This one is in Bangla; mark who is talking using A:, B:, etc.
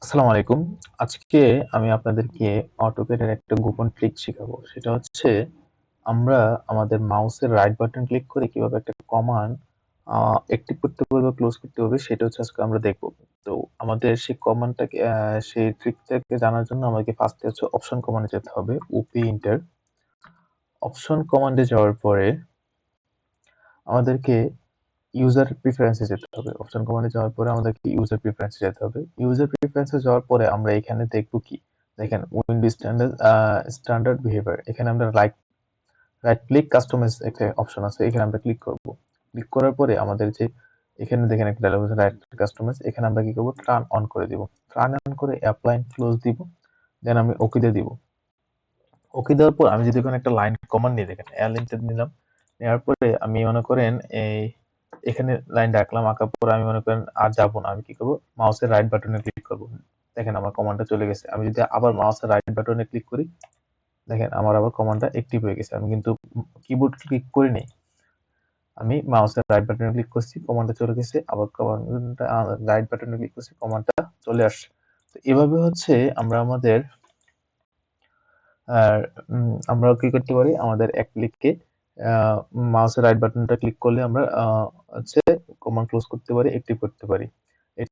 A: আসসালামু আলাইকুম। আজকে আমি আপনাদেরকে AutoCAD এর একটা গোপন ট্রিক শিখাবো। সেটা হচ্ছে আমরা আমাদের মাউসের রাইট বাটন ক্লিক করে কিভাবে একটা কমান্ড অ্যাক্টিভ করতে পারবো, ক্লোজ করতে পারবে সেটা হচ্ছে আজকে আমরা দেখব। তো আমাদের সেই কমান্ডটাকে সেই ট্রিকটাকে জানার জন্য আমাকে ফার্স্টে হচ্ছে অপশন কমান্ডে যেতে হবে। ওপি এন্টার। অপশন কমান্ডে যাওয়ার পরে আমাদেরকে ইউজার প্রেফারেন্স এ যেতে হবে। অপশন কমান্ডে যাওয়ার পরে আমাদেরকে ইউজার প্রেফারেন্স এ যেতে হবে। ইউজার প্রেফারেন্স এ যাওয়ার পরে আমরা এখানে দেখব কি? দেখেন উইন্ডো স্ট্যান্ডার্ড বিহেভিয়ার। এখানে আমরা রাইট রাইট ক্লিক কাস্টমাইজ একটা অপশন আছে। এখানে আমরা ক্লিক করব। ক্লিক করার পরে আমাদের যে এখানে দেখেন একটা ডায়লগ আছে রাইট কাস্টমাইজ। এখানে আমরা কি করব? টার্ন অন করে দিব। টার্ন অন করে অ্যাপ্লাই ক্লোজ দিব। দেন আমি ওকে দিয়ে দিব। ওকে দেওয়ার পর আমি যদি এখানে একটা লাইন কমান্ড নিয়ে দেখেন এয়ারলাইনটা নিলাম। নেওয়ার পরে আমি মনে করেন এখানে লাইনটা আঁকলাম। আঁকার পর আমি মনে করেন আর যাবো না। আমি কি করব? মাউসের রাইট বাটনে ক্লিক করব। দেখেন আমার কমান্ডটা চলে গেছে। আমি যদি আবার মাউসের রাইট বাটনে ক্লিক করি, দেখেন আমার আবার কমান্ডটা অ্যাক্টিভ হয়ে গেছে। আমি কিন্তু কিবোর্ড ক্লিক করি নাই। আমি মাউসের রাইট বাটনে ক্লিক করছি, কমান্ডটা চলে গেছে। আবার কমান্ডটা রাইট বাটনে ক্লিক করছি, কমান্ডটা চলে আসছে। তো এভাবে হচ্ছে আমরা আমাদের আর আমরা কি করতে পারি? আমাদের এক ক্লিকে আ মাউসের রাইট বাটনটা ক্লিক করলে আমরা হচ্ছে কমান্ড ক্লোজ করতে পারি, অ্যাক্টিভ করতে পারি।